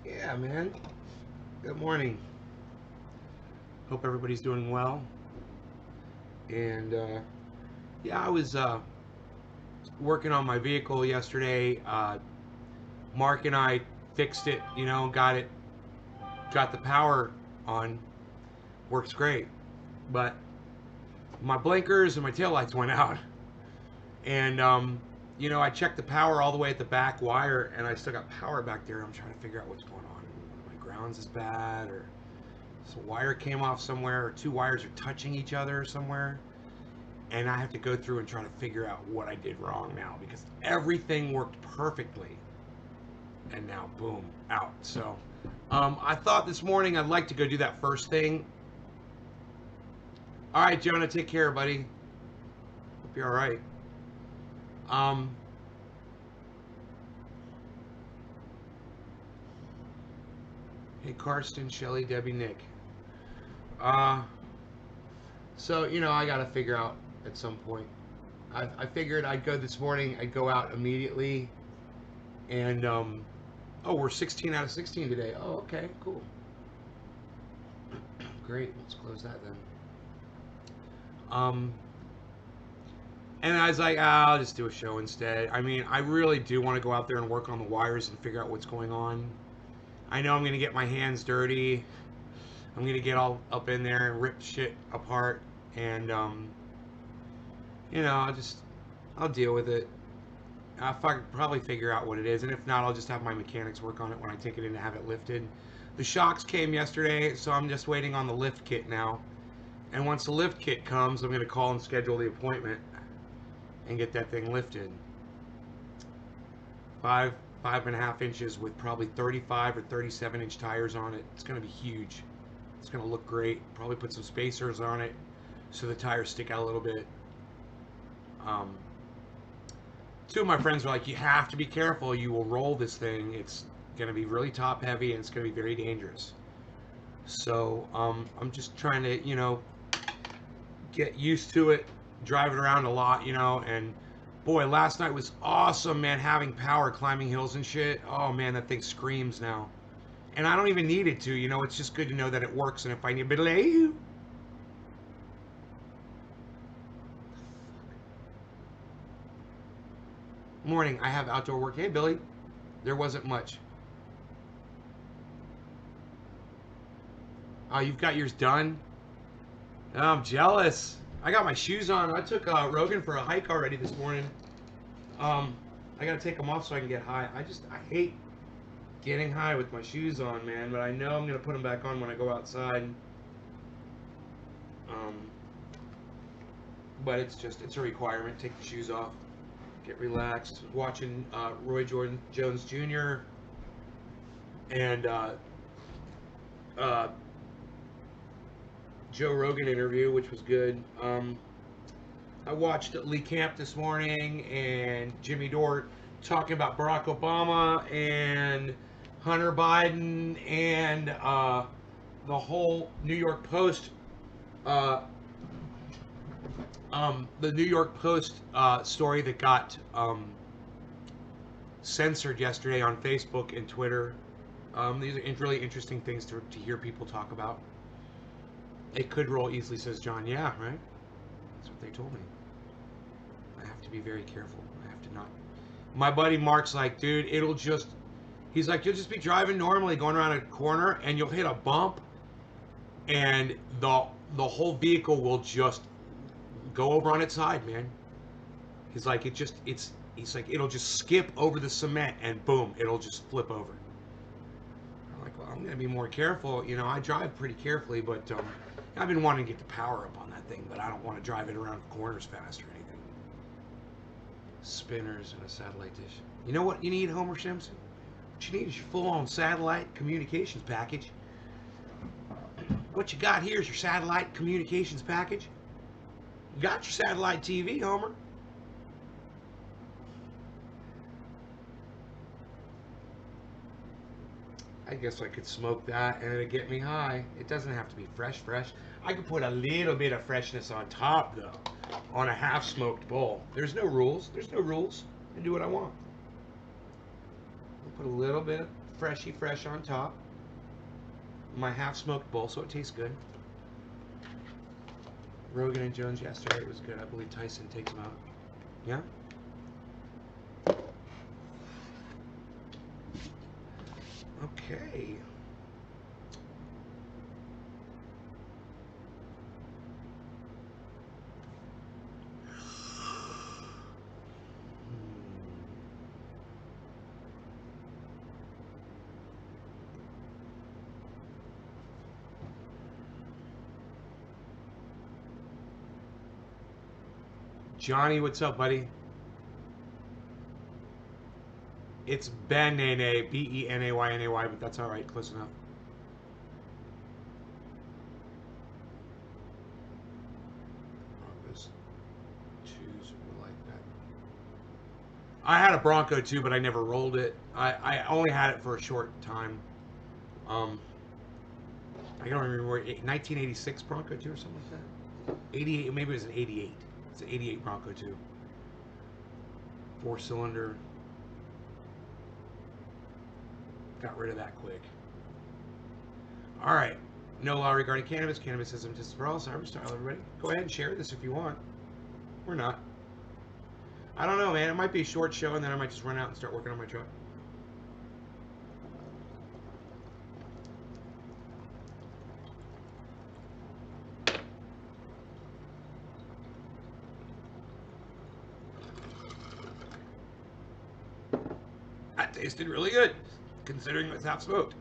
Yeah, man. Good morning. Hope everybody's doing well. And yeah, I was working on my vehicle yesterday. Mark and I fixed it. Got the power on. Works great. But my blinkers and my taillights went out. And I checked the power all the way at the back wire, and I still got power back there. I'm trying to figure out what's going on. My grounds is bad, or so wire came off somewhere, or two wires are touching each other somewhere, and I have to go through and try to figure out what I did wrong now because everything worked perfectly, and now boom, out. So I thought this morning I'd like to go do that first thing. All right, Jonah, take care, buddy. Hope you're all right. Um, hey, Karsten, Shelly, Debbie, Nick. Uh, so I got to figure out at some point. I figured I'd go this morning. I'd go out immediately, and oh, we're 16 out of 16 today. Oh, okay, cool. Great. Let's close that then. Um, and I was like, I'll just do a show instead. I mean, I really do want to go out there and work on the wires and figure out what's going on. I know I'm going to get my hands dirty. I'm going to get all up in there and rip shit apart. And, I'll deal with it. Probably figure out what it is. And if not, I'll just have my mechanics work on it when I take it in to have it lifted. The shocks came yesterday, so I'm just waiting on the lift kit now. And once the lift kit comes, I'm going to call and schedule the appointment and get that thing lifted. 5.5 inches with probably 35 or 37-inch tires on it. It's going to be huge. It's going to look great. Probably put some spacers on it so the tires stick out a little bit. Um, Two of my friends were like, "You have to be careful. You will roll this thing. It's going to be really top heavy and it's going to be very dangerous." So I'm just trying to, get used to it, driving around a lot, and boy, last night was awesome, man, having power climbing hills and shit. Oh man, that thing screams now. And I don't even need it to, it's just good to know that it works. And if I need belay, morning, I have outdoor work. Hey, Billy, there wasn't much. Oh, you've got yours done? Oh, I'm jealous. I got my shoes on. I took Rogan for a hike already this morning. Um, I gotta take them off so I can get high. I hate getting high with my shoes on, man. But I know I'm gonna put them back on when I go outside. Um, but it's a requirement. Take the shoes off. Get relaxed. Watching Roy Jordan Jones Jr. and uh, Joe Rogan interview, which was good. I watched Lee Camp this morning and Jimmy Dore talking about Barack Obama and Hunter Biden and the whole New York Post. Uh, the New York Post story that got censored yesterday on Facebook and Twitter. These are really interesting things to hear people talk about. It could roll easily, says John. Yeah, right? That's what they told me. I have to be very careful. I have to not. My buddy Mark's like, dude, he's like, you'll just be driving normally, going around a corner, and you'll hit a bump, and the whole vehicle will just go over on its side, man. He's like, he's like, it'll just skip over the cement, and boom, it'll just flip over. I'm like, well, I'm gonna be more careful. I drive pretty carefully, but I've been wanting to get the power up on that thing, but I don't want to drive it around corners fast or anything. Spinners and a satellite dish. You know what you need, Homer Simpson? What you need is your full-on satellite communications package. What you got here is your satellite communications package. You got your satellite TV, Homer. I guess I could smoke that and it'd get me high. It doesn't have to be fresh. I could put a little bit of freshness on top, though, on a half-smoked bowl. There's no rules. I do what I want. I'll put a little bit. freshy fresh on top. My half-smoked bowl, so it tastes good. Rogan and Jones yesterday was good. I believe Tyson takes them out. Yeah? Okay. Johnny, what's up, buddy? It's Benay, Benayny, but that's all right, close enough. Broncos twos were like that. I had a Bronco too, but I never rolled it. I only had it for a short time. I don't remember where 1986 Bronco 2 or something like that. 88, maybe it was an 88. It's an 88 Bronco 2. 4-cylinder. Got rid of that quick. All right. No law regarding cannabis. Cannabis isn't just for all. Cyber style, everybody. Go ahead and share this if you want. Or not. I don't know, man. It might be a short show, and then I might just run out and start working on my truck. That tasted really good, considering it's half smoked.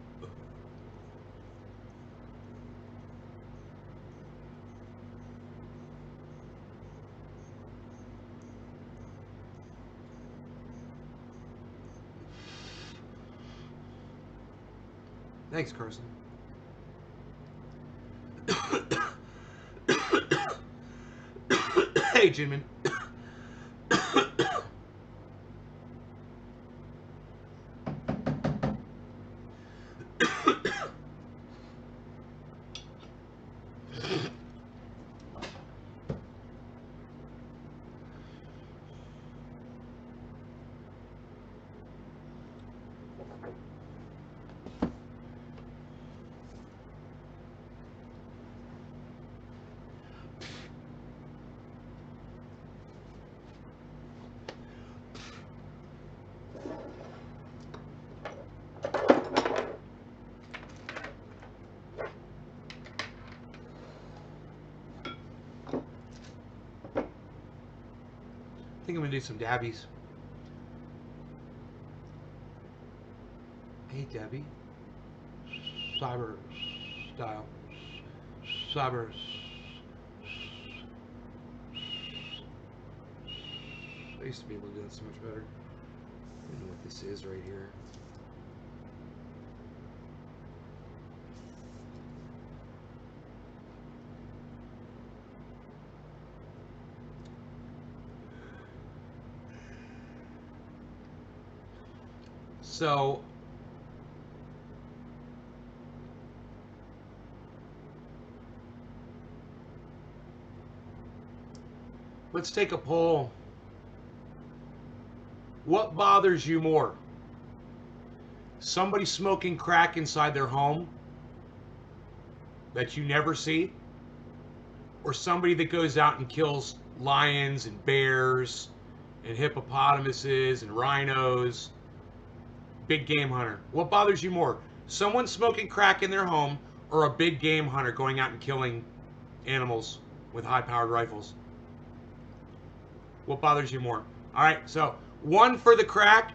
Thanks, Carson. Hey, Jinmin. I think I'm gonna do some dabbies. Hey, Debbie. Cyber style. Cyber. I used to be able to do that so much better. I don't know what this is right here. So let's take a poll. What bothers you more? Somebody smoking crack inside their home that you never see? Or somebody that goes out and kills lions and bears and hippopotamuses and rhinos? Big game hunter. What bothers you more? Someone smoking crack in their home or a big game hunter going out and killing animals with high-powered rifles? What bothers you more? All right, so 1 for the crack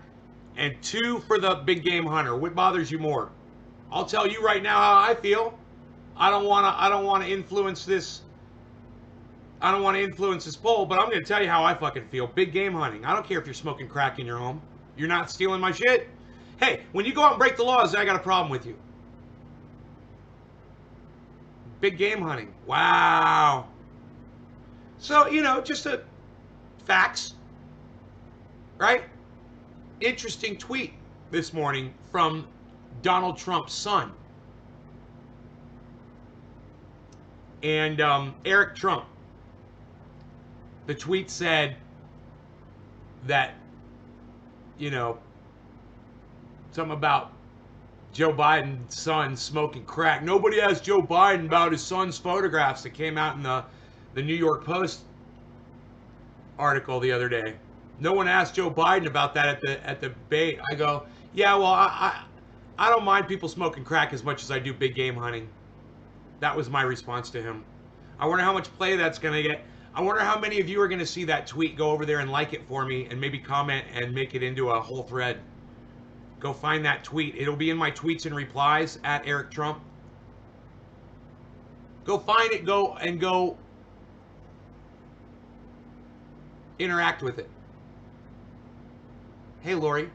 and 2 for the big game hunter. What bothers you more? I'll tell you right now how I feel. I don't want to influence this. I don't want to influence this poll, but I'm going to tell you how I fucking feel. Big game hunting. I don't care if you're smoking crack in your home. You're not stealing my shit. Hey, when you go out and break the laws, I got a problem with you. Big game hunting. Wow. So, you know, just facts. Right? Interesting tweet this morning from Donald Trump's son. And Eric Trump. The tweet said that, you know, something about Joe Biden's son smoking crack. Nobody asked Joe Biden about his son's photographs that came out in the New York Post article the other day. No one asked Joe Biden about that at the debate. I go, yeah, well, I don't mind people smoking crack as much as I do big game hunting. That was my response to him. I wonder how much play that's going to get. I wonder how many of you are going to see that tweet, go over there and like it for me, and maybe comment and make it into a whole thread. Go find that tweet. It'll be in my tweets and replies at Eric Trump. Go find it, go interact with it. Hey, Lori.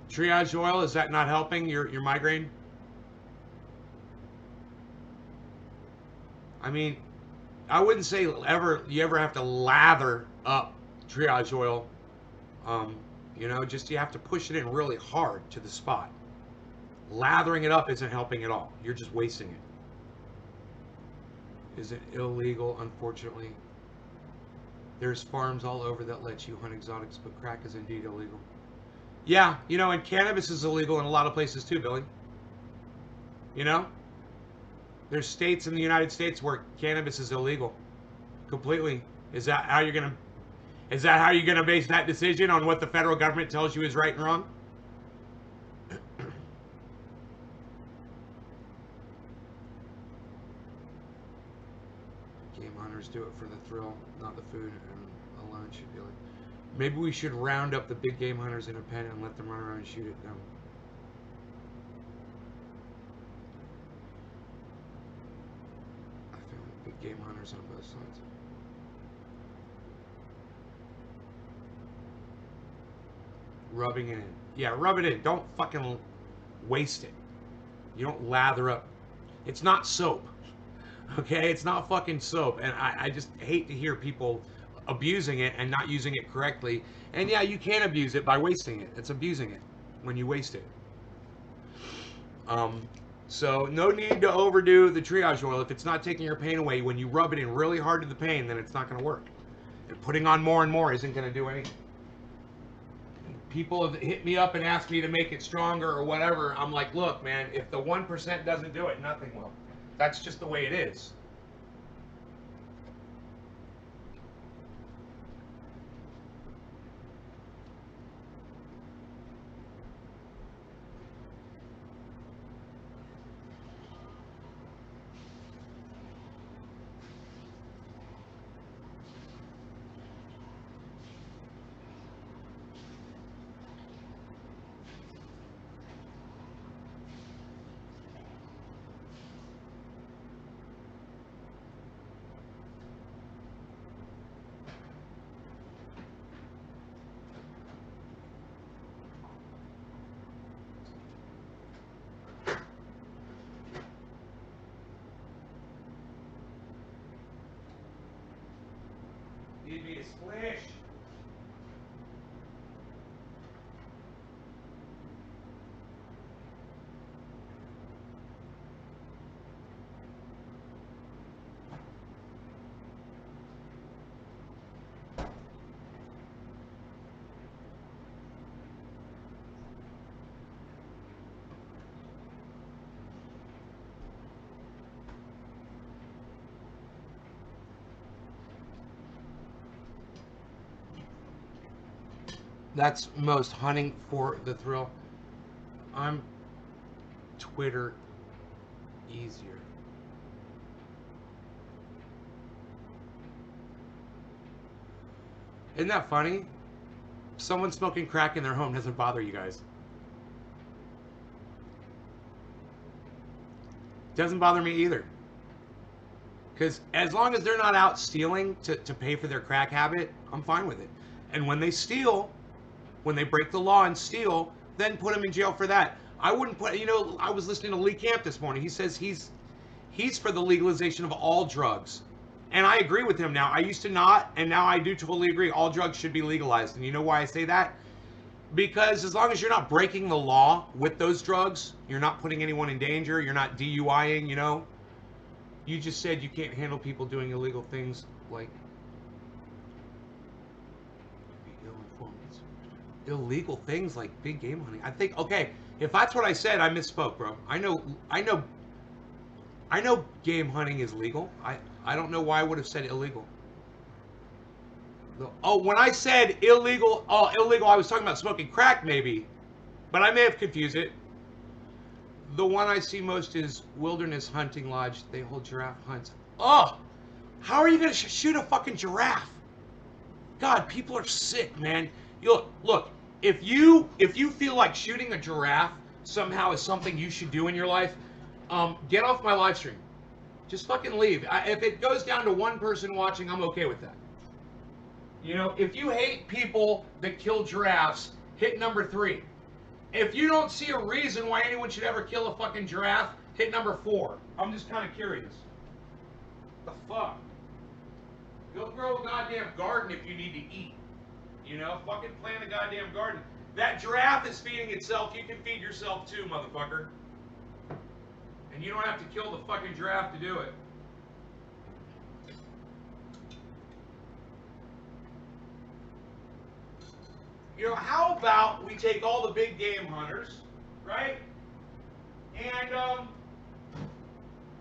Triage oil, is that not helping your migraine? I mean, I wouldn't say you ever have to lather up triage oil. Just you have to push it in really hard to the spot. Lathering it up isn't helping at all. You're just wasting it. Is it illegal? Unfortunately. There's farms all over that let you hunt exotics, but crack is indeed illegal. Yeah, and cannabis is illegal in a lot of places too, Billy. There's states in the United States where cannabis is illegal. Completely. Is that how you're gonna base that decision on what the federal government tells you is right and wrong? Game hunters do it for the thrill, not the food, and alone should be like. Maybe we should round up the big game hunters in a pen and let them run around and shoot at them. I found big game hunters on both sides. Rubbing it in. Yeah, rub it in. Don't fucking waste it. You don't lather up. It's not soap. Okay? It's not fucking soap. And I just hate to hear people abusing it and not using it correctly. And yeah, you can abuse it by wasting it. It's abusing it when you waste it. So no need to overdo the triage oil. If it's not taking your pain away, when you rub it in really hard to the pain, then it's not going to work. And putting on more and more isn't going to do anything. People have hit me up and asked me to make it stronger or whatever. I'm like, look, man, if the 1% doesn't do it, nothing will. That's just the way it is. Need me a splish. That's most hunting for the thrill. I'm Twitter easier. Isn't that funny? Someone smoking crack in their home doesn't bother you guys. Doesn't bother me either. Because as long as they're not out stealing to pay for their crack habit, I'm fine with it. And when they steal, when they break the law and steal, then put them in jail for that. I wouldn't put, I was listening to Lee Camp this morning. He says he's for the legalization of all drugs. And I agree with him now. I used to not, and now I do totally agree. All drugs should be legalized. And you know why I say that? Because as long as you're not breaking the law with those drugs, you're not putting anyone in danger, you're not DUIing, You just said you can't handle people doing illegal things like ill-informed. Illegal things like big game hunting. I think okay, if that's what I said, I misspoke, bro. I know game hunting is legal. I don't know why I would have said illegal. Oh, when I said illegal, illegal, I was talking about smoking crack maybe, but I may have confused it. The one I see most is Wilderness Hunting Lodge. They hold giraffe hunts. Oh, how are you gonna shoot a fucking giraffe? God, people are sick, man. You look. If you feel like shooting a giraffe somehow is something you should do in your life, get off my live stream. Just fucking leave. If it goes down to one person watching, I'm okay with that. You know, if you hate people that kill giraffes, hit number 3. If you don't see a reason why anyone should ever kill a fucking giraffe, hit number 4. I'm just kind of curious. The fuck? Go grow a goddamn garden if you need to eat. You know, fucking plant a goddamn garden. That giraffe is feeding itself. You can feed yourself too, motherfucker. And you don't have to kill the fucking giraffe to do it. You know, how about we take all the big game hunters, right? And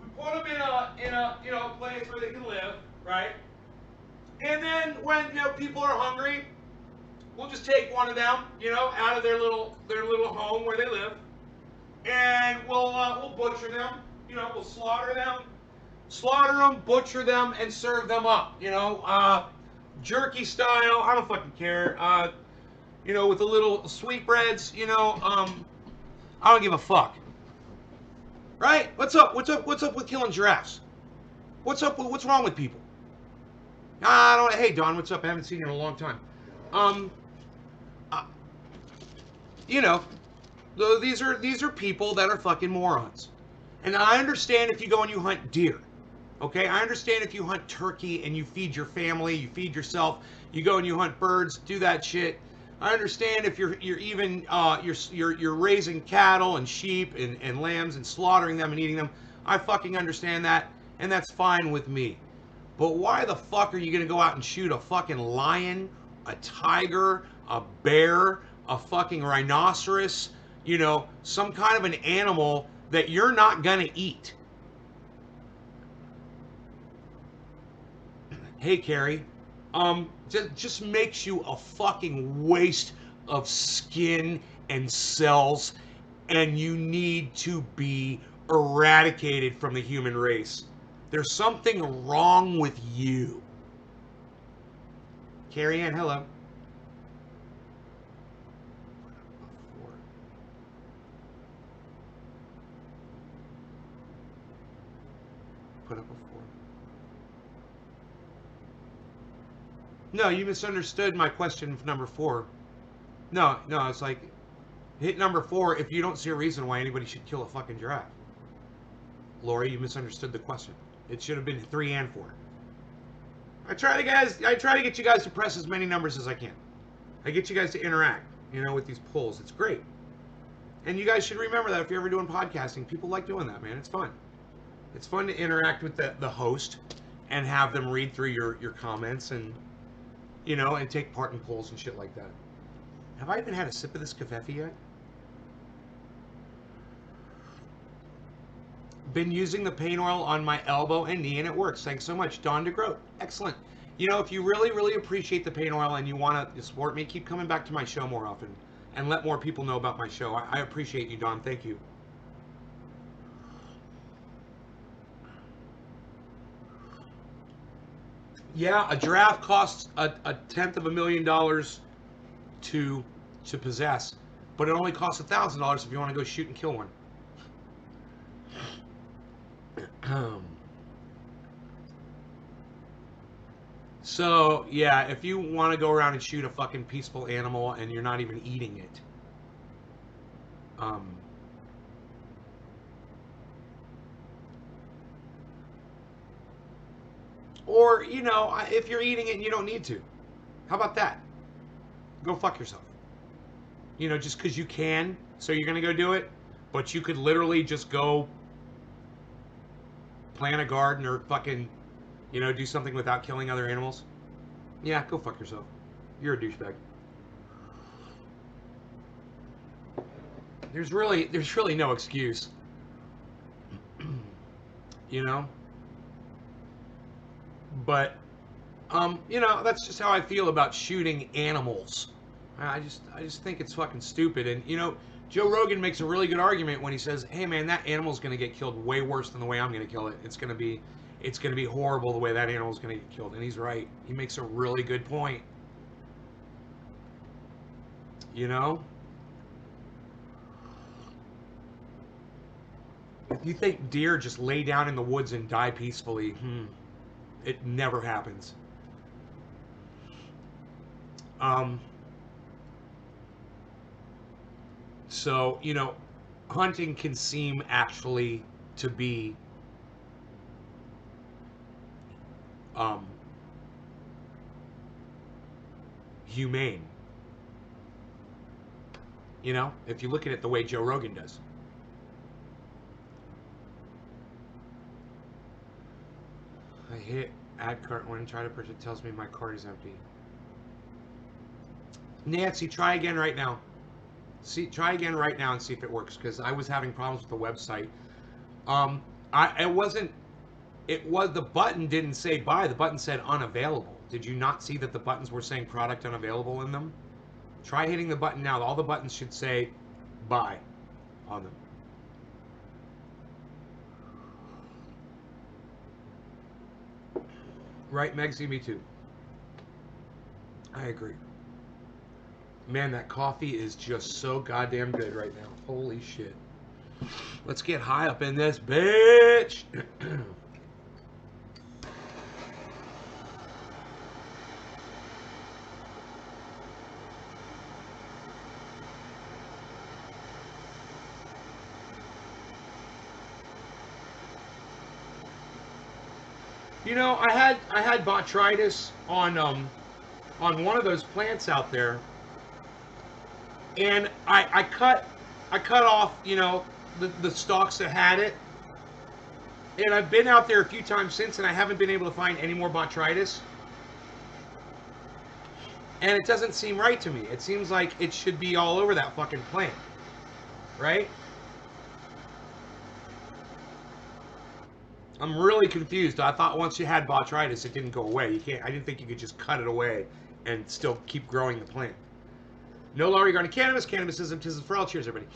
we put them in a place where they can live, right? And then when people are hungry, we'll just take one of them, out of their little home where they live, and we'll butcher them. We'll slaughter them, butcher them, and serve them up. Jerky style. I don't fucking care. With the little sweetbreads. I don't give a fuck. Right? What's up? What's up with killing giraffes? What's wrong with people? I don't. Hey Don, what's up? I haven't seen you in a long time. These are people that are fucking morons. And I understand if you go and you hunt deer. Okay? I understand if you hunt turkey and you feed your family, you feed yourself, you go and you hunt birds, do that shit. I understand if you're even you're raising cattle and sheep and lambs and slaughtering them and eating them. I fucking understand that, and that's fine with me. But why the fuck are you gonna go out and shoot a fucking lion, a tiger, a bear, a fucking rhinoceros, some kind of an animal that you're not gonna eat? Hey, Carrie, just makes you a fucking waste of skin and cells, and you need to be eradicated from the human race. There's something wrong with you. Carrie Ann, hello. Put up a 4. No, you misunderstood my question for number 4. No, it's like, hit number 4 if you don't see a reason why anybody should kill a fucking giraffe. Lori, you misunderstood the question. It should have been 3 and 4. I try to get you guys to press as many numbers as I can. I get you guys to interact, with these polls. It's great. And you guys should remember that if you're ever doing podcasting, people like doing that, man. It's fun. It's fun to interact with the host and have them read through your comments and, and take part in polls and shit like that. Have I even had a sip of this kefefe yet? Been using the pain oil on my elbow and knee and it works. Thanks so much. Dawn DeGroat. Excellent. If you really, really appreciate the pain oil and you want to support me, keep coming back to my show more often and let more people know about my show. I appreciate you, Dawn. Thank you. Yeah, a giraffe costs a $1/10 to possess, but it only costs $1,000 if you want to go shoot and kill one. So, yeah, if you want to go around and shoot a fucking peaceful animal and you're not even eating it, or, if you're eating it and you don't need to, how about that? Go fuck yourself. Just because you can, so you're going to go do it, but you could literally just go plant a garden or fucking, do something without killing other animals, yeah, go fuck yourself. You're a douchebag. There's really no excuse. you know. But that's just how I feel about shooting animals. I just think it's fucking stupid. And Joe Rogan makes a really good argument when he says, "Hey man, that animal's going to get killed way worse than the way I'm going to kill it. It's going to be horrible the way that animal's going to get killed." And he's right. He makes a really good point. You know? If you think deer just lay down in the woods and die peacefully, it never happens. Um, so, hunting can seem actually to be um, humane. If you look at it the way Joe Rogan does. I hit add cart when I try to purchase. It tells me my cart is empty. Nancy, try again right now. Try again right now and see if it works, because I was having problems with the website. Um, it wasn't. It was the button didn't say buy. The button said unavailable. Did you not see that the buttons were saying product unavailable in them? Try hitting the button now. All the buttons should say buy on them. Right, Megsy? Me too. I agree. Man, that coffee is just so goddamn good right now. Holy shit. Let's get high up in this bitch. I had botrytis on one of those plants out there, and I cut off the stalks that had it, and I've been out there a few times since, and I haven't been able to find any more botrytis, and it doesn't seem right to me. It seems like it should be all over that fucking plant, right? I'm really confused. I thought once you had botrytis, it didn't go away. You can't. I didn't think you could just cut it away and still keep growing the plant. No law regarding cannabis. Cannabisism, tism for all. Cheers, everybody.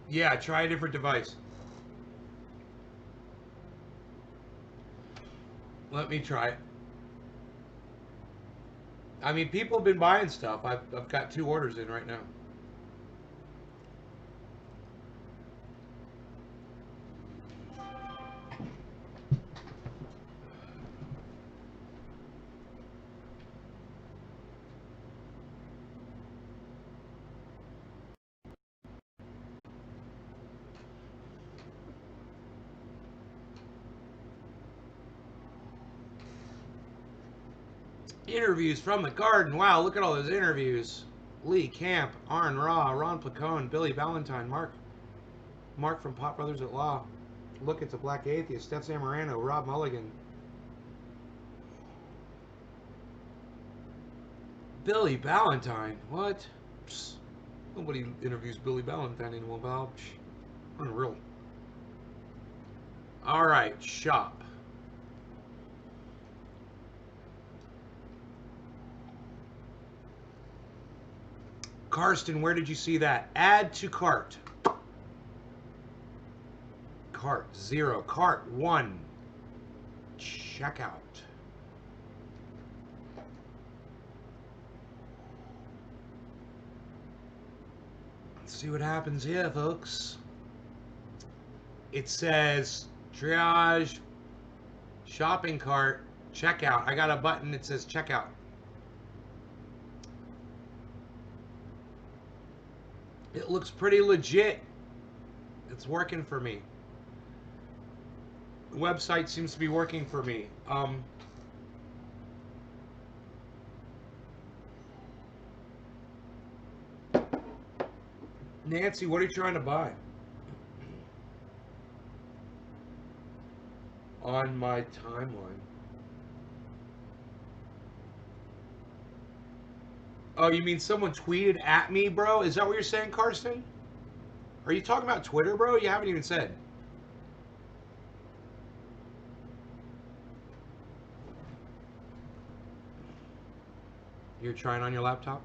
Yeah, try a different device. Let me try it. I mean, people have been buying stuff. I've got 2 orders in right now. Interviews from the Garden. Wow, look at all those interviews. Lee Camp, Arn Ra, Ron Placone, Billy Valentine, Mark from Pot Brothers at Law. Look, it's a Black Atheist. Steph Zamorano, Rob Mulligan. Billy Valentine? What? Psst. Nobody interviews Billy Valentine anymore, Bob. Unreal. All right, shop. Karsten, where did you see that? Add to cart. Cart 0. Cart 1. Checkout. Let's see what happens here, folks. It says triage, shopping cart, checkout. I got a button that says checkout. It looks pretty legit. It's working for me. The website seems to be working for me. Nancy, what are you trying to buy? On my timeline. Oh, you mean someone tweeted at me, bro? Is that what you're saying, Karsten? Are you talking about Twitter, bro? You haven't even said. You're trying on your laptop?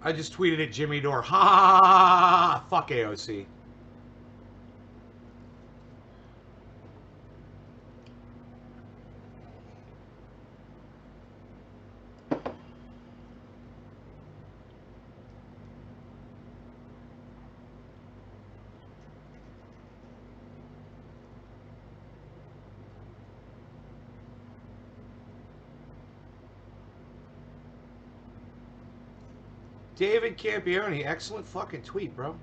I just tweeted at Jimmy Dore. Ha ha ha ha ha! Fuck AOC. David Campione, excellent fucking tweet, bro.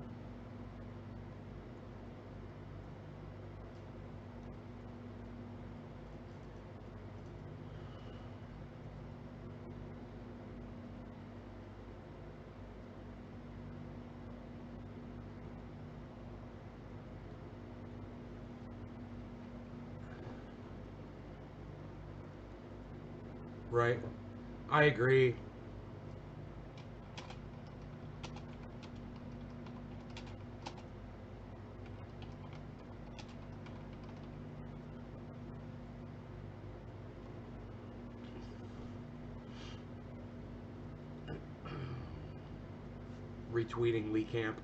Right. I agree. Retweeting Lee Camp.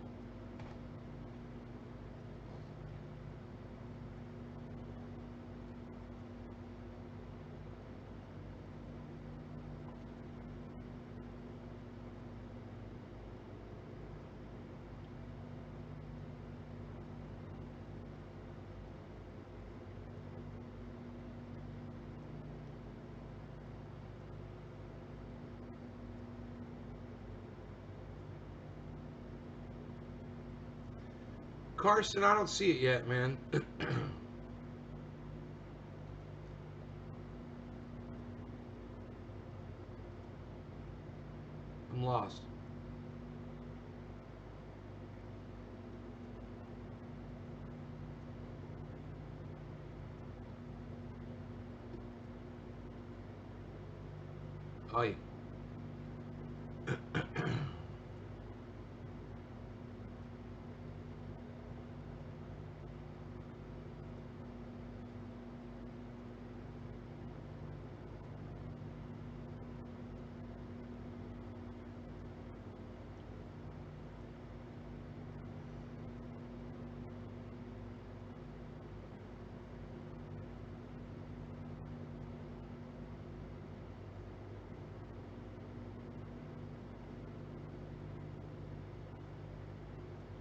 Carson, I don't see it yet, man. I'm lost. Oh, yeah.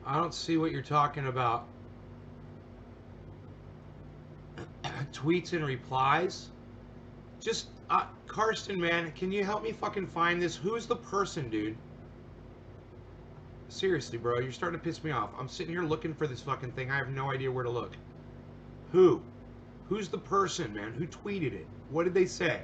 I don't see what you're talking about. Tweets and replies? Just, Karsten, man, can you help me fucking find this? Who's the person, dude? Seriously, bro, you're starting to piss me off. I'm sitting here looking for this fucking thing. I have no idea where to look. Who? Who's the person, man? Who tweeted it? What did they say?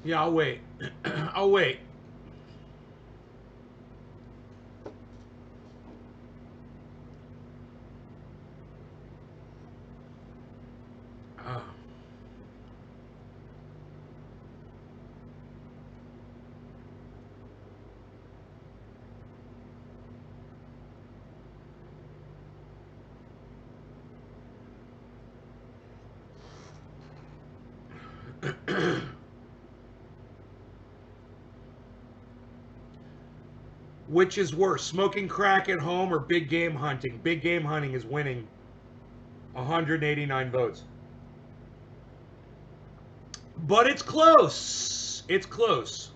Yeah, I'll wait. I'll wait. Uh, which is worse, smoking crack at home or big game hunting? Big game hunting is winning 189 votes. But it's close. It's close.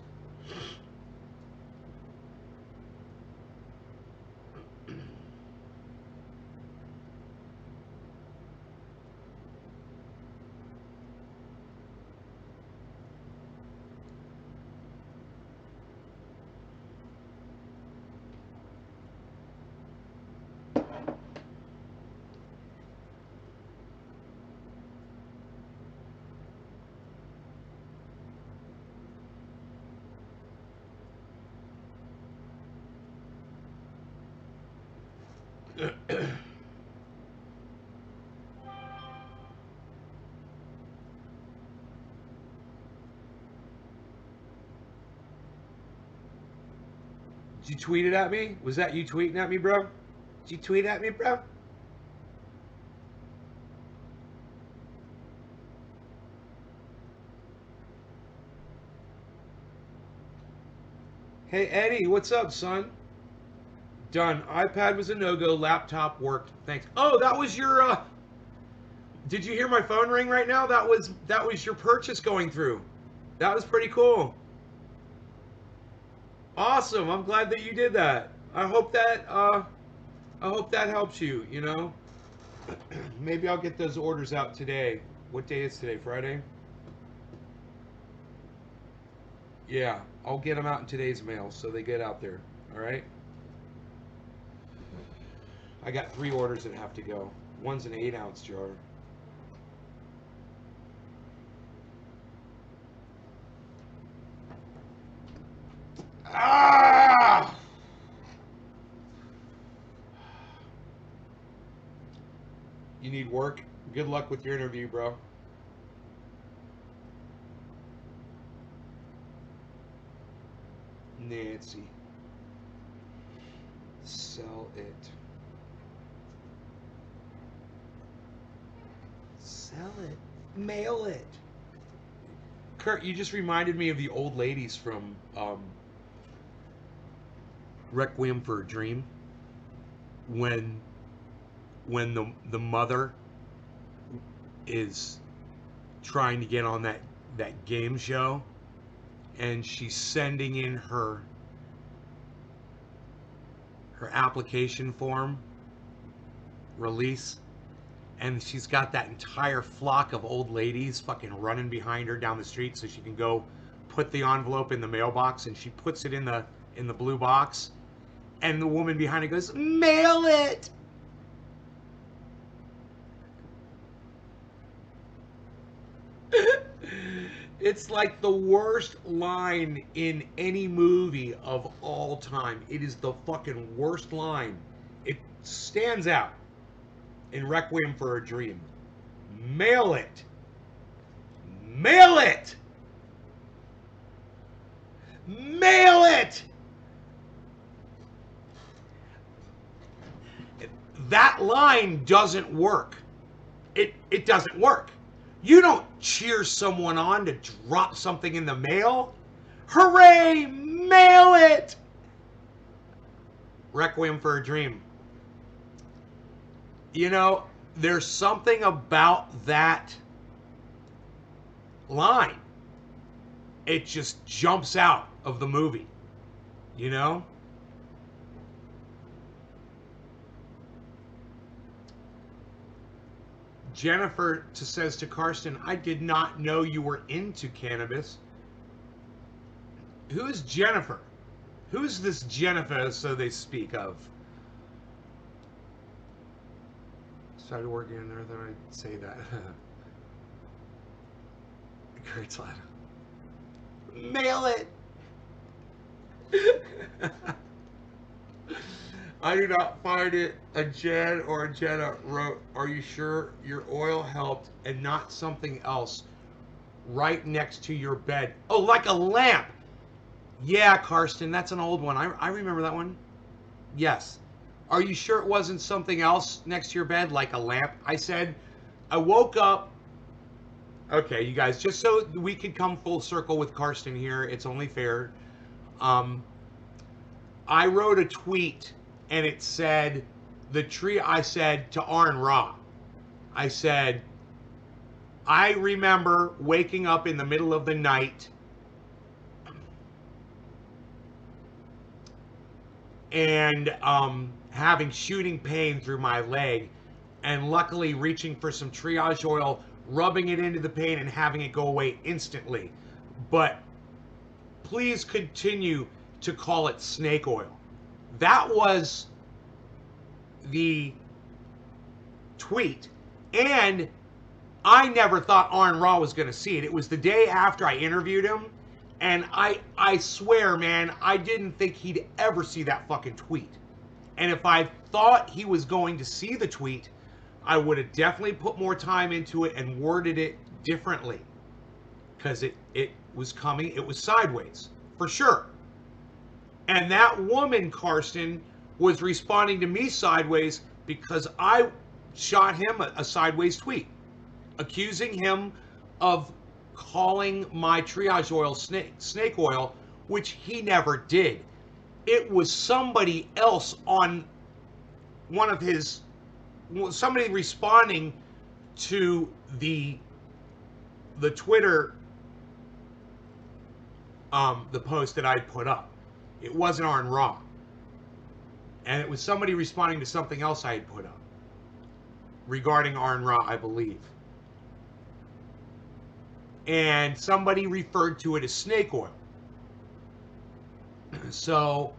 Did you tweet it at me? Was that you tweeting at me, bro? Did you tweet at me, bro? Hey, Eddie, what's up, son? Done. iPad was a no-go. Laptop worked. Thanks. Oh, that was your. Did you hear my phone ring right now? That was your purchase going through. That was pretty cool. Awesome. I'm glad that you did that. I hope that helps you. You know. Maybe I'll get those orders out today. What day is today? Friday. Yeah, I'll get them out in today's mail so they get out there. All right. I got 3 orders that have to go. One's an 8-ounce jar. Ah! You need work? Good luck with your interview, bro. Nancy. Sell it. Sell it. Mail it. Kurt, you just reminded me of the old ladies from Requiem for a Dream. When the mother is trying to get on that game show, and she's sending in her application form release, and she's got that entire flock of old ladies fucking running behind her down the street so she can go put the envelope in the mailbox, and she puts it in the blue box, and the woman behind her goes, "Mail it." It's like the worst line in any movie of all time. It is the fucking worst line. It stands out in Requiem for a Dream. Mail it. Mail it. Mail it. That line doesn't work. It doesn't work. You don't cheer someone on to drop something in the mail. Hooray! Mail it! Requiem for a Dream. You know, there's something about that line. It just jumps out of the movie. You know? Jennifer says to Karsten, "I did not know you were into cannabis." Who's Jennifer? Who's this Jennifer, so they speak of? Started working in there, then I'd say that. Kurt's loud. Mail it! I do not find it. A Jen or a Jenna wrote, "Are you sure your oil helped and not something else right next to your bed?" Oh, like a lamp. Yeah, Karsten, that's an old one. I remember that one. Yes. Are you sure it wasn't something else next to your bed, like a lamp? I said, I woke up. Okay, you guys, just so we could come full circle with Karsten here, it's only fair. I wrote a tweet, and it said, I said to Arn Ra, I said, I remember waking up in the middle of the night and having shooting pain through my leg, and luckily reaching for some triage oil, rubbing it into the pain, and having it go away instantly. But please continue to call it snake oil. That was the tweet. And I never thought Arn Ra was going to see it. It was the day after I interviewed him. And I swear, man, I didn't think he'd ever see that fucking tweet. And if I thought he was going to see the tweet, I would have definitely put more time into it and worded it differently. Because it was coming, it was sideways, for sure. And that woman, Karsten, was responding to me sideways because I shot him a sideways tweet, accusing him of calling my triage oil snake oil, which he never did. It was somebody else on one of his, somebody responding to the Twitter, the post that I put up. It wasn't Arn Ra. And it was somebody responding to something else I had put up regarding Arn Ra, I believe. And somebody referred to it as snake oil. So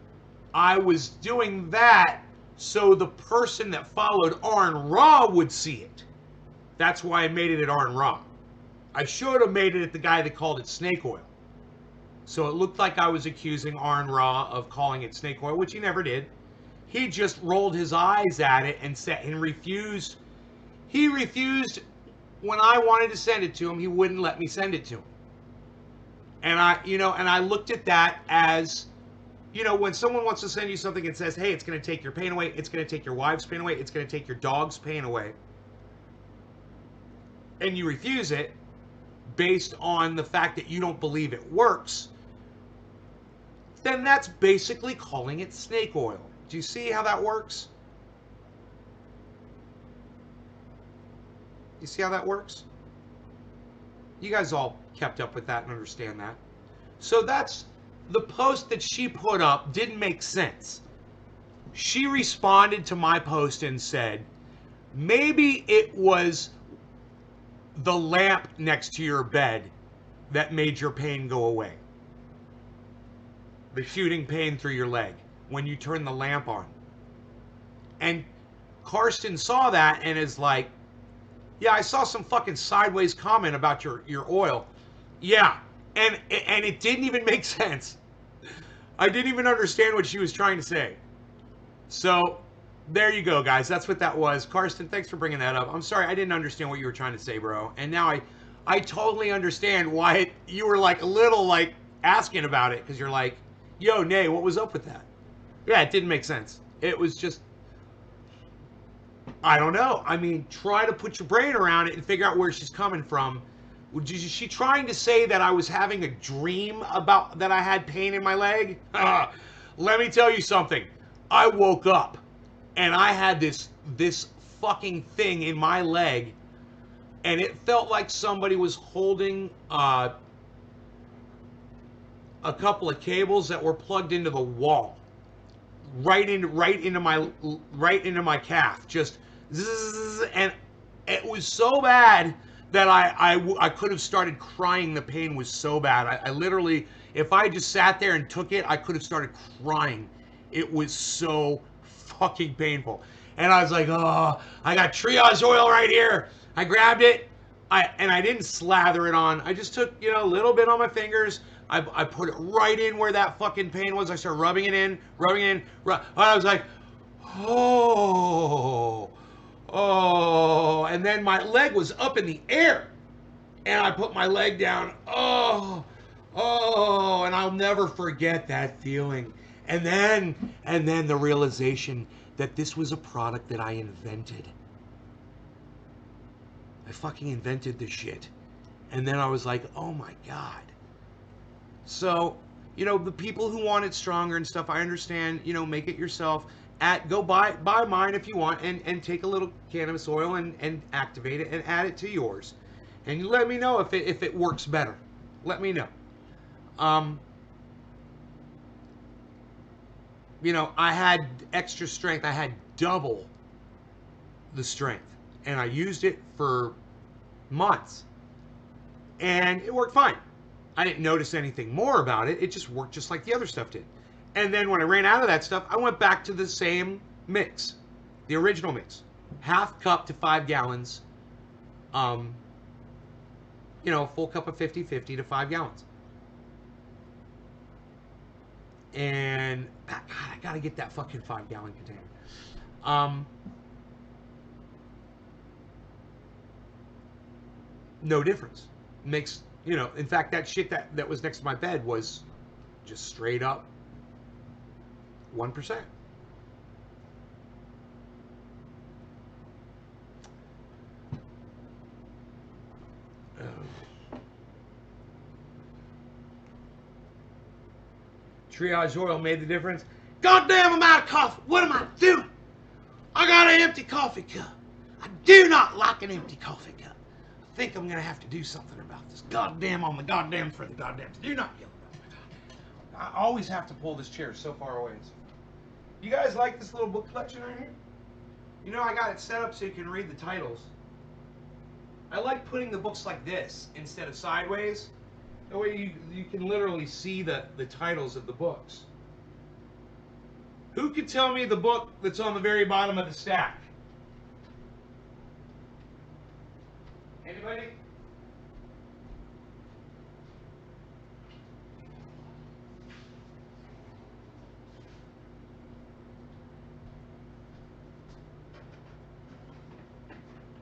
I was doing that so the person that followed Arn Ra would see it. That's why I made it at Arn Ra. I should have made it at the guy that called it snake oil. So it looked like I was accusing Arn Ra of calling it snake oil, which he never did. He just rolled his eyes at it and said, and refused. He refused when I wanted to send it to him. He wouldn't let me send it to him. And I looked at that as, when someone wants to send you something and says, hey, it's going to take your pain away, it's going to take your wife's pain away, it's going to take your dog's pain away, and you refuse it based on the fact that you don't believe it works, then that's basically calling it snake oil. Do you see how that works? You see how that works? You guys all kept up with that and understand that. So that's the post that she put up didn't make sense. She responded to my post and said, maybe it was the lamp next to your bed that made your pain go away. The shooting pain through your leg when you turn the lamp on. And Karsten saw that and is like, yeah, I saw some fucking sideways comment about your oil. Yeah. And it didn't even make sense. I didn't even understand what she was trying to say. So there you go, guys. That's what that was. Karsten, thanks for bringing that up. I'm sorry, I didn't understand what you were trying to say, bro. And now I totally understand why you were like a little like asking about it, because you're like, yo, Nay, what was up with that? Yeah, it didn't make sense. It was just, I don't know. I mean, try to put your brain around it and figure out where she's coming from. Is she trying to say that I was having a dream about that I had pain in my leg? Let me tell you something. I woke up and I had this fucking thing in my leg, and it felt like somebody was holding a couple of cables that were plugged into the wall, right into my calf, just zzz, and it was so bad that I could have started crying. The pain was so bad. I literally, if I just sat there and took it, I could have started crying. It was so fucking painful. And I was like, oh, I got triage oil right here. I grabbed it. I didn't slather it on. I just took, a little bit on my fingers. I put it right in where that fucking pain was. I started rubbing it in. I was like, oh, oh. And then my leg was up in the air. And I put my leg down. Oh, oh. And I'll never forget that feeling. And then the realization that this was a product that I invented. I fucking invented this shit. And then I was like, oh my God. So, the people who want it stronger and stuff, I understand, make it yourself. Go buy mine if you want, and take a little cannabis oil and activate it and add it to yours. And you let me know if it works better. Let me know. I had extra strength. I had double the strength. And I used it for months. And it worked fine. I didn't notice anything more about it. It just worked just like the other stuff did. And then when I ran out of that stuff, I went back to the same mix, the original mix. Half cup to 5 gallons. Full cup of 50-50 to 5 gallons. And, God, I gotta get that fucking 5-gallon container. No difference. Makes, in fact, that shit that was next to my bed was just straight up 1%. Triage oil made the difference. Goddamn, I'm out of coffee. What am I doing? I got an empty coffee cup. I do not like an empty coffee cup. I think I'm going to have to do something about this. Goddamn on the goddamn for the goddamn. Do not yell about my goddamn. I always have to pull this chair so far away. You guys like this little book collection right here? I got it set up so you can read the titles. I like putting the books like this instead of sideways. That way you can literally see the titles of the books. Who could tell me the book that's on the very bottom of the stack? Anybody?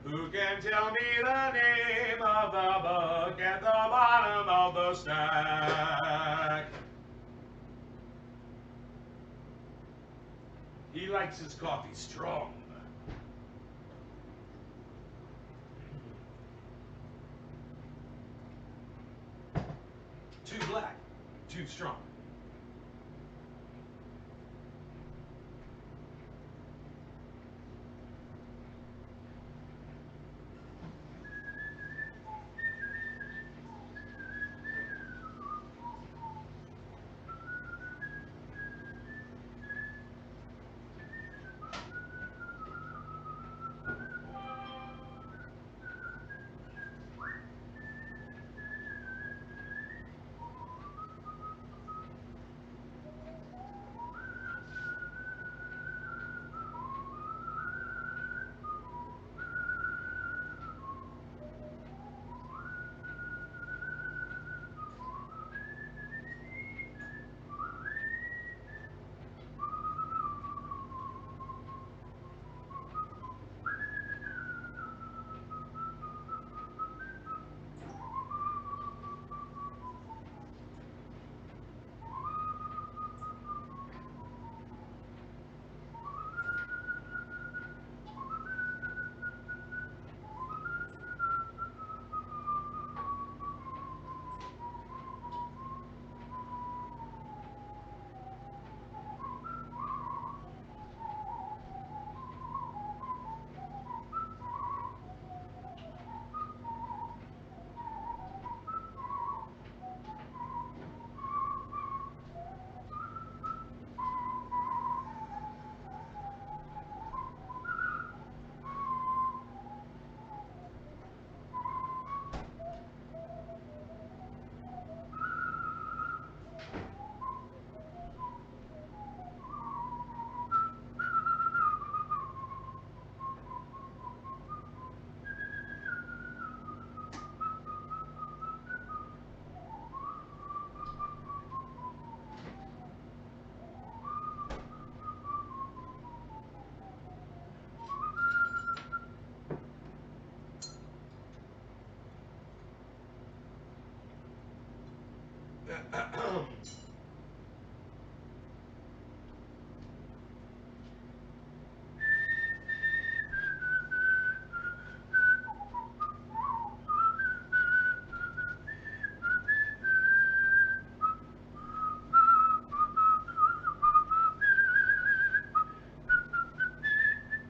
Who can tell me the name of the book at the bottom of the stack? He likes his coffee strong. Too black, too strong.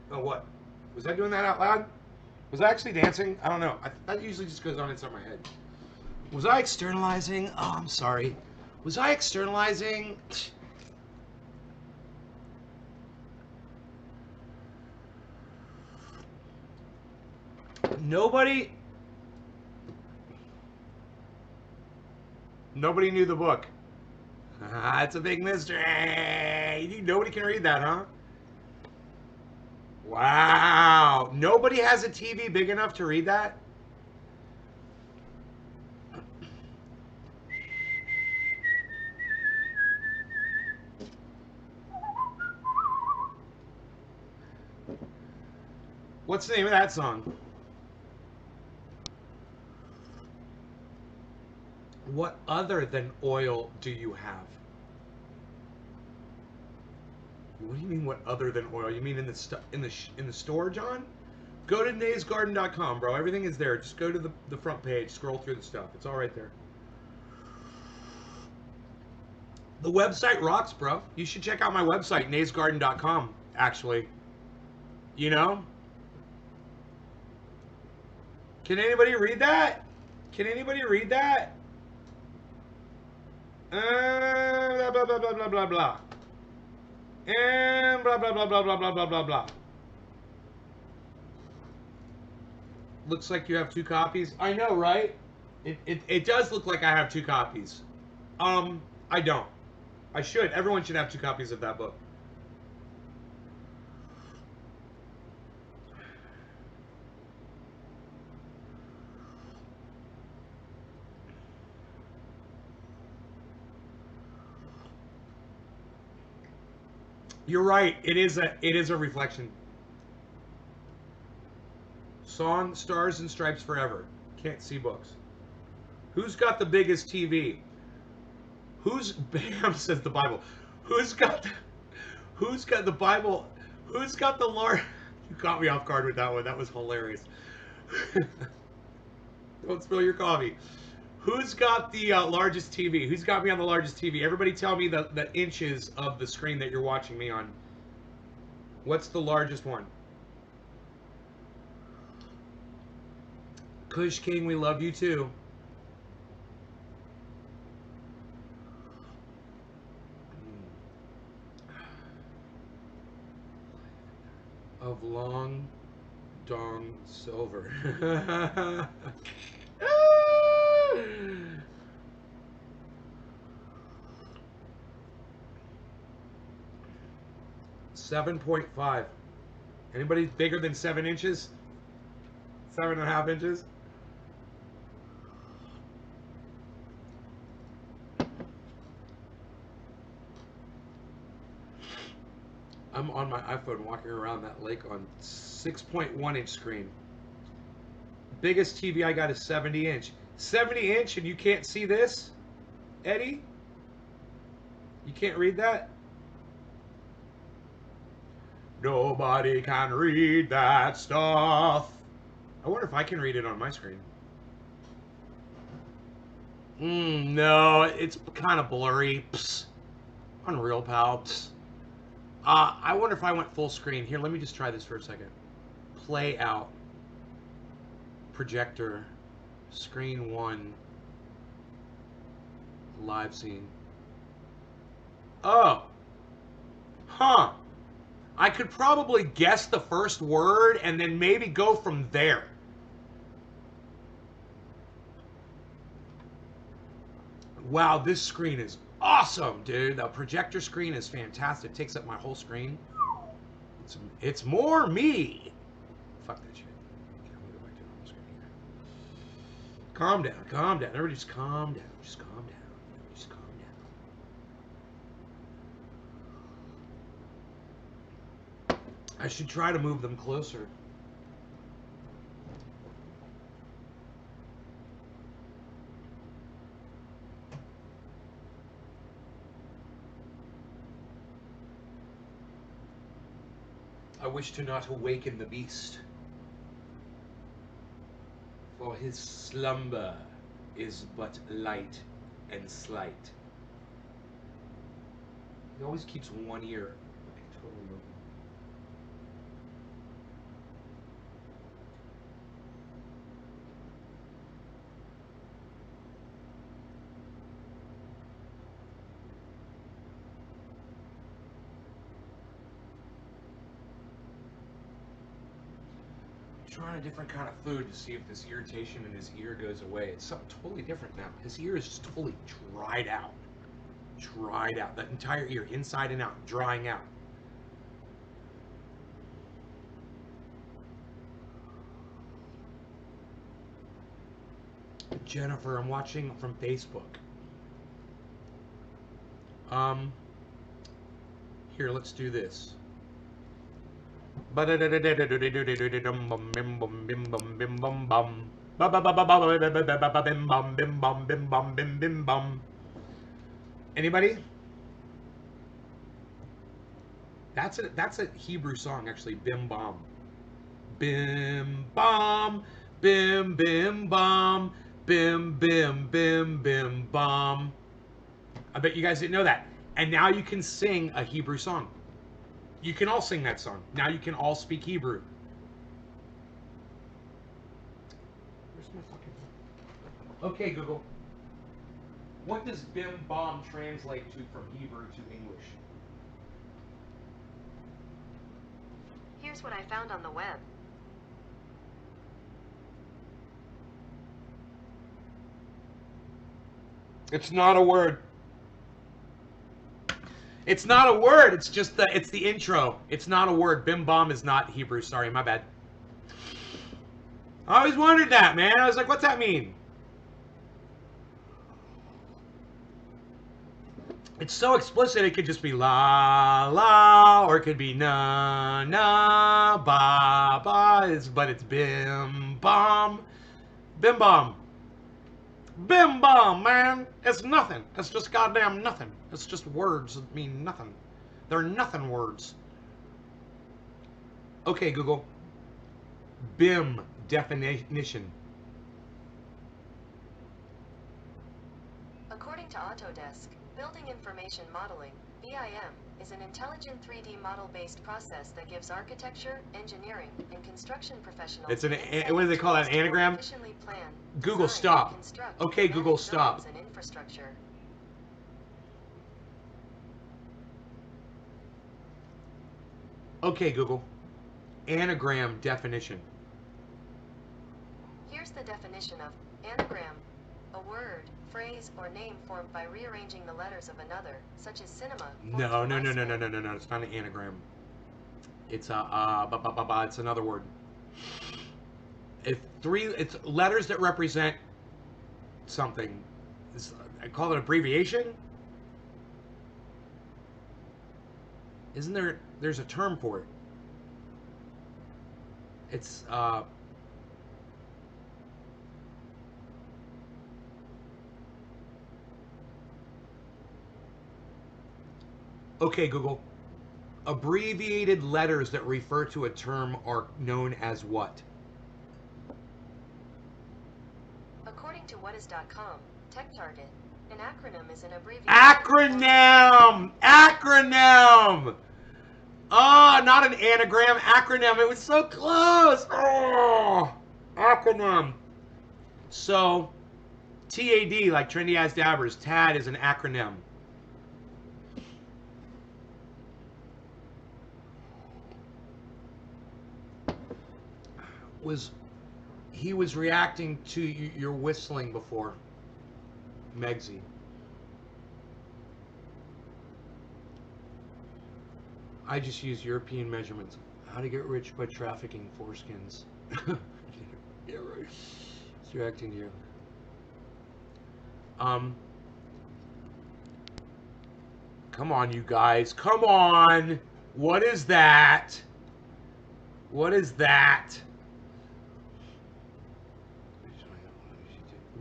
Oh, what? Was I doing that out loud? Was I actually dancing? I don't know. That usually just goes on inside my head. Was I externalizing? Oh, I'm sorry. Was I externalizing? Nobody knew the book. Ah, it's a big mystery. Nobody can read that, huh? Wow. Nobody has a TV big enough to read that? What's the name of that song? What other than oil do you have? What do you mean? What other than oil? You mean in the store, John? Go to naysgarden.com, bro. Everything is there. Just go to the front page, scroll through the stuff. It's all right there. The website rocks, bro. You should check out my website, naysgarden.com, actually. You know? Can anybody read that? Can anybody read that? Blah, blah, blah, blah, blah, blah, blah. And blah, blah, blah, blah, blah, blah, blah, blah, blah. Looks like you have 2 copies. I know, right? It does look like I have 2 copies. I don't. I should. Everyone should have 2 copies of that book. You're right. It is a reflection. Song, Stars and Stripes Forever. Can't see books. Who's got the biggest TV? Who's Bam says the Bible. Who's got the Bible? Who's got the large? You caught me off guard with that one. That was hilarious. Don't spill your coffee. Who's got the largest TV? Who's got me on the largest TV? Everybody tell me the inches of the screen that you're watching me on. What's the largest one? Kush King, we love you too. Of long dong silver. 7.5. Anybody bigger than 7 inches? 7.5 inches? I'm on my iPhone walking around that lake on 6.1 inch screen. Biggest TV I got is 70 inch. 70 inch and you can't see this? Eddie? You can't read that? Nobody can read that stuff. I wonder if I can read it on my screen. No, it's kind of blurry. Psst. Unreal, pal. Psst. I wonder if I went full screen. Here, let me just try this for a second. Play out. Projector. Screen 1. Live scene. Oh. Huh. I could probably guess the first word and then maybe go from there. Wow, this screen is awesome, dude. The projector screen is fantastic. It takes up my whole screen. It's more me. Fuck that shit. Okay, I'm gonna go back to the normal screen here. Calm down, calm down. Everybody just calm down. Just calm down. Just calm down. I should try to move them closer. wish to not awaken the beast, for his slumber is but light and slight. He always keeps one ear like totally open. Trying a different kind of food to see if this irritation in his ear goes away. It's something totally different now. His ear is just totally dried out. Dried out. That entire ear, inside and out, drying out. Jennifer, I'm watching from Facebook. Here, let's do this. Anybody? That's a Hebrew song actually. Bim bom, bim bom, bim bim bom, bim bim bim bim bom. I bet you guys didn't know that. And now you can sing a Hebrew song. You can all sing that song. Now you can all speak Hebrew. Where's my fucking... Okay, Google. What does bim bom translate to from Hebrew to English? Here's what I found on the web. It's not a word. It's not a word. It's just it's the intro. It's not a word. Bim bom is not Hebrew. Sorry, my bad. I always wondered that, man. I was like, what's that mean? It's so explicit. It could just be la la, or it could be na na ba ba. But it's bim bom, bim bom. Bim bom, man. It's nothing. It's just goddamn nothing. It's just words that mean nothing. They're nothing words. Okay, Google. BIM definition. According to Autodesk, Building Information Modeling, BIM, is an intelligent 3D model-based process that gives architecture, engineering, and construction professionals... It's an, what do they call that, anagram? Google, stop. Okay, Google, stop. And infrastructure. Okay, Google. Anagram definition. Here's the definition of anagram. A word, phrase, or name formed by rearranging the letters of another, such as cinema. No. It's not an anagram. It's it's another word. It's letters that represent something. I call it abbreviation. Isn't there? There's a term for it. It's okay, Google. Abbreviated letters that refer to a term are known as what? According to whatis.com, TechTarget, an acronym is an abbreviation. Acronym! Acronym! Oh, not an anagram, acronym. It was so close. Oh, acronym. So, TAD, like Trendy As Dabbers, TAD is an acronym. He was reacting to your whistling before, Megsy. I just use European measurements. How to get rich by trafficking foreskins. Yeah, right. It's reacting to you. Come on, you guys. Come on. What is that? What is that?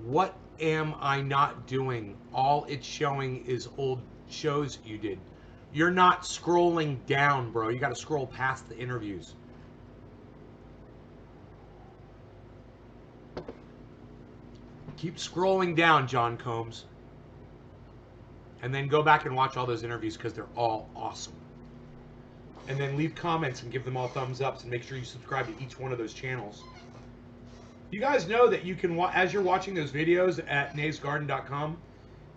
What am I not doing? All it's showing is old shows you did. You're not scrolling down, bro. You got to scroll past the interviews. Keep scrolling down, John Combs. And then go back and watch all those interviews because they're all awesome. And then leave comments and give them all thumbs ups and make sure you subscribe to each one of those channels. You guys know that you can, as you're watching those videos at naysgarden.com,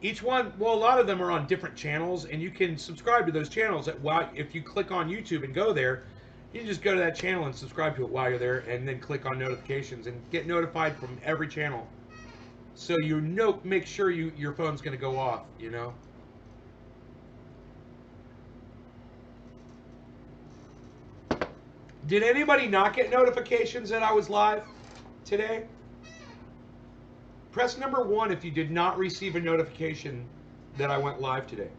each one, well, a lot of them are on different channels, and you can subscribe to those channels if you click on YouTube and go there, you can just go to that channel and subscribe to it while you're there, and then click on notifications and get notified from every channel. So you know, make sure your phone's going to go off, you know. Did anybody not get notifications that I was live today? Press number 1 if you did not receive a notification that I went live today.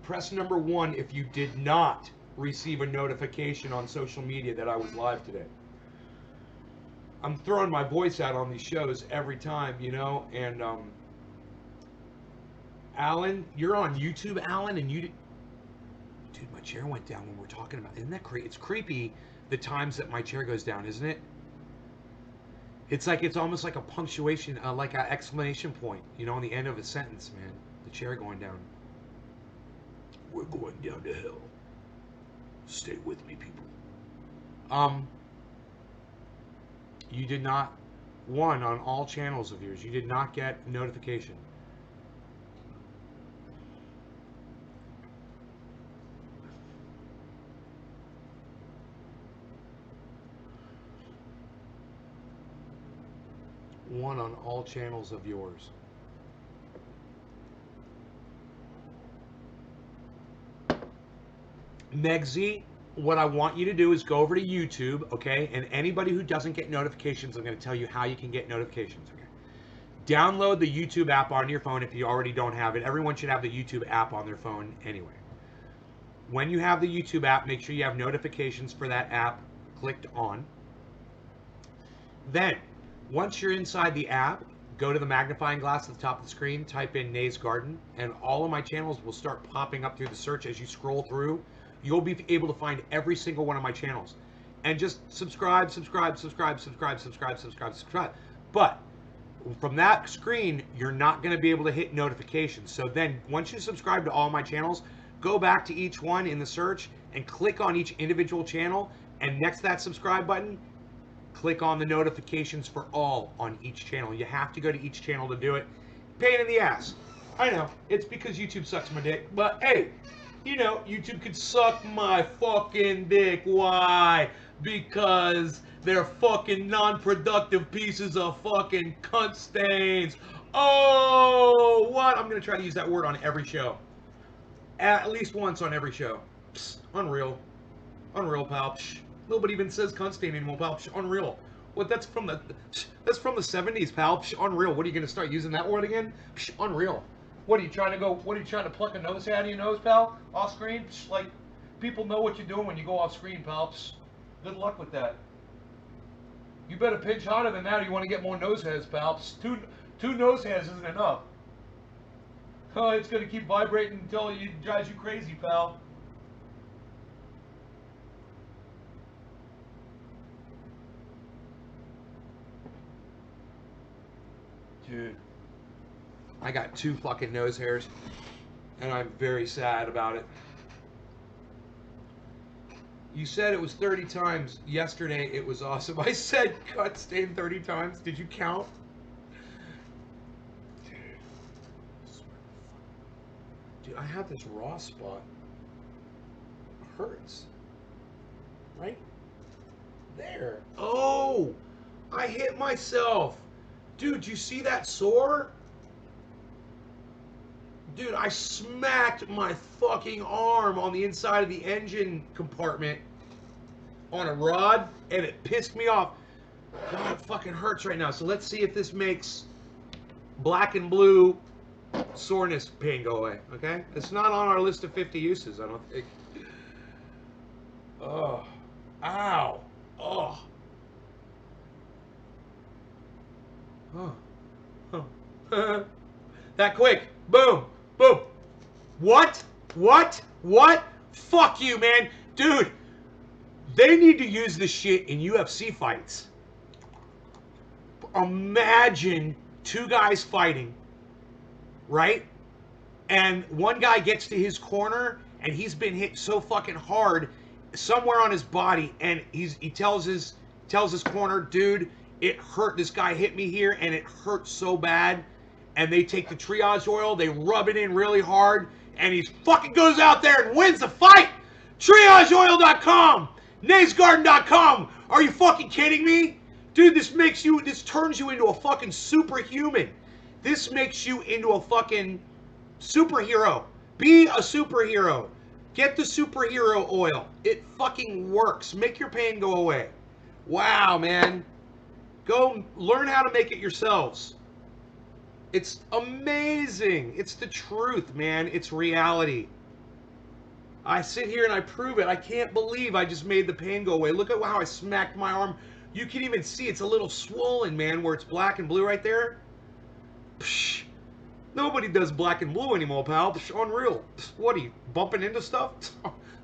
Press number 1 if you did not receive a notification on social media that I was live today. I'm throwing my voice out on these shows every time, you know, and Alan, you're on YouTube, Alan, and dude, my chair went down when we're talking about, isn't that creepy? It's creepy the times that my chair goes down, isn't it? It's like, it's almost like a punctuation, like an exclamation point, you know, on the end of a sentence, man. The chair going down. We're going down to hell. Stay with me, people. You did not, on all channels of yours, you did not get notification. One on all channels of yours. Megzy, what I want you to do is go over to YouTube, okay? And anybody who doesn't get notifications, I'm going to tell you how you can get notifications, okay? Download the YouTube app on your phone if you already don't have it. Everyone should have the YouTube app on their phone anyway. When you have the YouTube app, make sure you have notifications for that app clicked on. Then, once you're inside the app, go to the magnifying glass at the top of the screen, type in Nays Garden, and all of my channels will start popping up through the search as you scroll through. You'll be able to find every single one of my channels. And just subscribe. But from that screen, you're not going to be able to hit notifications. So then, once you subscribe to all my channels, go back to each one in the search and click on each individual channel. And next to that subscribe button, click on the notifications for all on each channel. You have to go to each channel to do it. Pain in the ass. I know. It's because YouTube sucks my dick. But hey, you know, YouTube could suck my fucking dick. Why? Because they're fucking non-productive pieces of fucking cunt stains. Oh, what? I'm going to try to use that word on every show. At least once on every show. Psst, unreal. Unreal, pal. Psh. Nobody even says cunt stain anymore, pal. Psh, unreal. What? That's from the 70s, pal. Psh, unreal. What are you going to start using that word again? Psh, unreal. What are you trying to go? What are you trying to pluck a nose out of your nose, pal? Off screen? Psh, like, people know what you're doing when you go off screen, pal. Psh, good luck with that. You better pinch harder than that, or you want to get more nose hairs, pal. Psh, two nose hairs isn't enough. Oh, it's going to keep vibrating until it drives you crazy, pal. Dude, I got 2 fucking nose hairs, and I'm very sad about it. You said it was 30 times. Yesterday, it was awesome. I said cut stain 30 times. Did you count? Dude, I have this raw spot. It hurts. Right there. Oh, I hit myself. Dude, you see that sore? Dude, I smacked my fucking arm on the inside of the engine compartment on a rod, and it pissed me off. God, it fucking hurts right now. So let's see if this makes black and blue soreness pain go away, okay? It's not on our list of 50 uses, I don't think. Oh. Ow. Oh. Oh. Oh. That quick. Boom. Boom. What? What? What? Fuck you, man. Dude, they need to use this shit in UFC fights. Imagine two guys fighting, right? And one guy gets to his corner and he's been hit so fucking hard somewhere on his body, and he tells his corner, dude, it hurt. This guy hit me here and it hurt so bad. And they take the triage oil, they rub it in really hard, and he fucking goes out there and wins the fight. TriageOil.com, NaceGarden.com. Are you fucking kidding me? Dude, this turns you into a fucking superhuman. This makes you into a fucking superhero. Be a superhero. Get the superhero oil. It fucking works. Make your pain go away. Wow, man. Go learn how to make it yourselves. It's amazing. It's the truth, man. It's reality. I sit here and I prove it. I can't believe I just made the pain go away. Look at how I smacked my arm. You can even see it's a little swollen, man, where it's black and blue right there. Psh. Nobody does black and blue anymore, pal. Psh, unreal. Psh, what are you, bumping into stuff?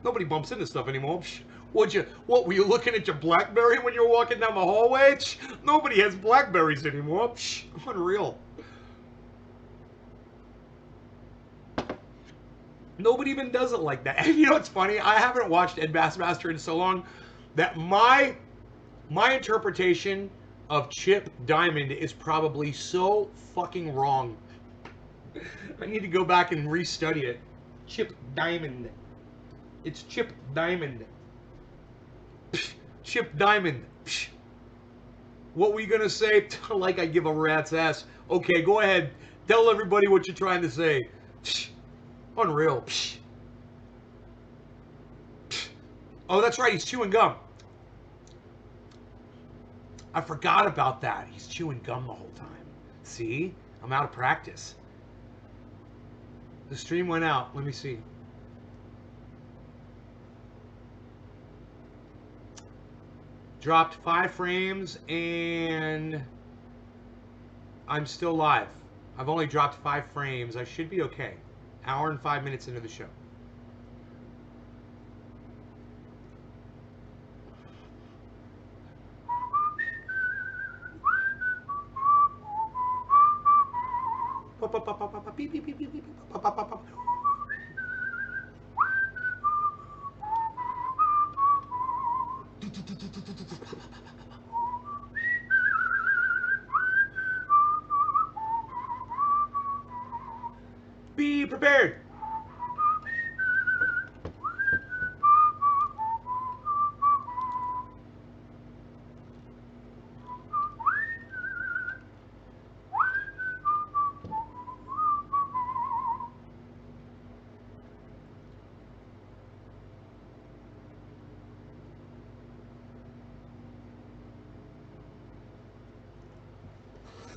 Nobody bumps into stuff anymore. Psh, what were you looking at your BlackBerry when you were walking down the hallway? Psh, nobody has BlackBerries anymore. Psh, unreal. Nobody even does it like that. And you know what's funny? I haven't watched Ed Bassmaster in so long that my interpretation of Chip Diamond is probably so fucking wrong. I need to go back and restudy it. Chip Diamond. It's Chip Diamond. Psh, Chip Diamond. Psh. What were you going to say? Like I give a rat's ass. Okay, go ahead. Tell everybody what you're trying to say. Psh. Unreal. Psh. Psh. Oh, that's right. He's chewing gum. I forgot about that. He's chewing gum the whole time. See? I'm out of practice. The stream went out. Let me see. Dropped 5 frames and I'm still live. I've only dropped 5 frames. I should be okay. Hour and 5 minutes into the show. Be prepared.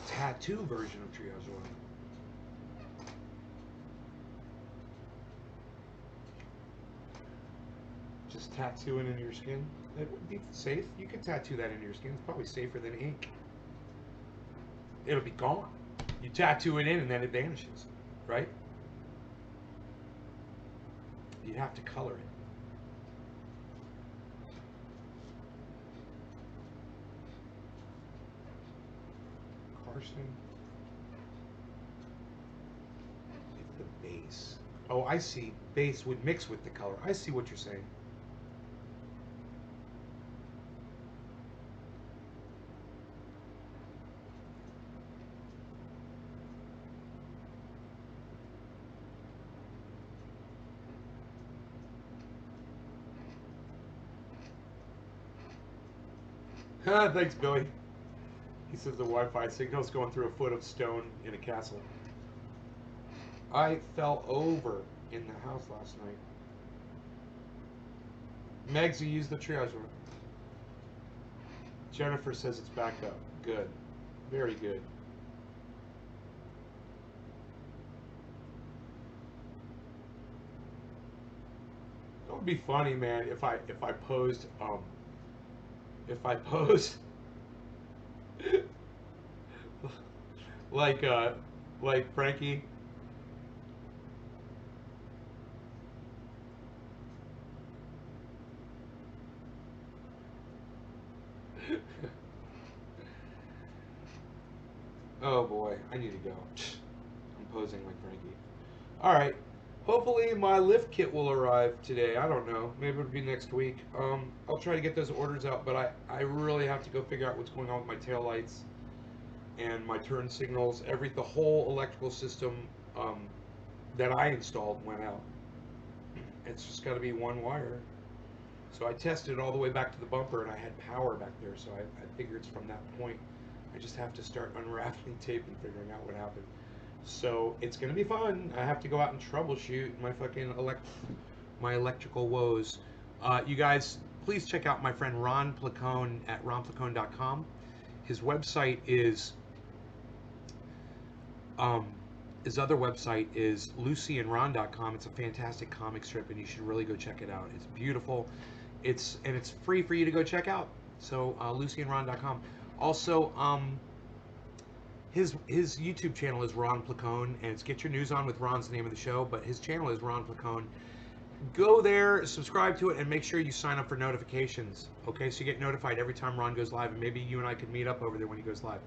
Tattoo version of triage oil. Just tattoo it into your skin. It would be safe. You could tattoo that into your skin. It's probably safer than ink. It'll be gone. You tattoo it in and then it vanishes, right? You'd have to color it. Carson. It's the base. Oh, I see. Base would mix with the color. I see what you're saying. Thanks, Billy. He says the Wi-Fi signal's going through a foot of stone in a castle. I fell over in the house last night. Megs, you used the triage room. Jennifer says it's back up. Good. Very good. It would be funny, man, if I posed like Frankie. Oh boy, I need to go. I'm posing like Frankie. All right. Hopefully my lift kit will arrive today. I don't know. Maybe it'll be next week. I'll try to get those orders out, but I really have to go figure out what's going on with my taillights and my turn signals. The whole electrical system that I installed went out. It's just got to be one wire. So I tested all the way back to the bumper, and I had power back there. So I figure it's from that point. I just have to start unraveling tape and figuring out what happened. So it's gonna be fun. I have to go out and troubleshoot my electrical woes. You guys, please check out my friend Ron Placone at ronplacone.com. His website is um, his other website is lucyandron.com. It's a fantastic comic strip, and you should really go check it out. It's beautiful. It's free for you to go check out. So lucyandron.com. Also, his YouTube channel is Ron Placone, and it's Get Your News On with Ron's the name of the show, but his channel is Ron Placone. Go there, subscribe to it, and make sure you sign up for notifications. Okay, so you get notified every time Ron goes live, and maybe you and I could meet up over there when he goes live.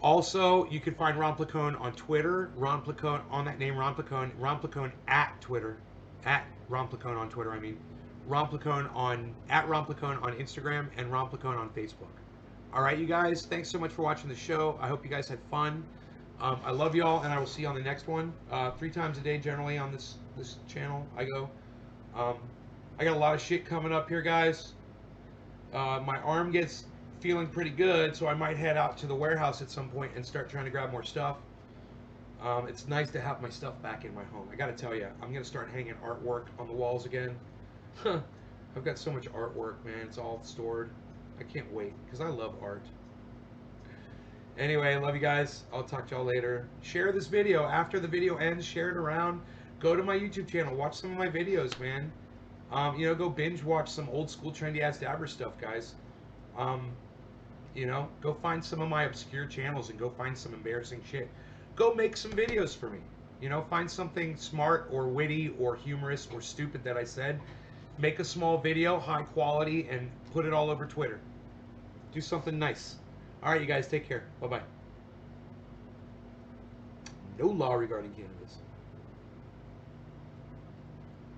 Also, you can find Ron Placone on Twitter, Ron Placone on that name, Ron Placone at Twitter, at Ron Placone on Twitter. I mean, Ron Placone on at Ron Placone on Instagram, and Ron Placone on Facebook. All right, you guys, thanks so much for watching the show. I hope you guys had fun. I love y'all, and I will see you on the next one. 3 times a day generally on this channel I go. I got a lot of shit coming up here, guys. My arm gets feeling pretty good, so I might head out to the warehouse at some point and start trying to grab more stuff. It's nice to have my stuff back in my home. I gotta tell you, I'm gonna start hanging artwork on the walls again. I've got so much artwork, man. It's all stored. I can't wait, because I love art. Anyway, I love you guys. I'll talk to y'all later. Share this video. After the video ends, share it around. Go to my YouTube channel. Watch some of my videos, man. Go binge watch some old school trendy ass dabber stuff, guys. Go find some of my obscure channels and go find some embarrassing shit. Go make some videos for me. Find something smart or witty or humorous or stupid that I said. Make a small video, high quality, and put it all over Twitter. Do something nice. All right, you guys, take care. Bye-bye. No law regarding cannabis.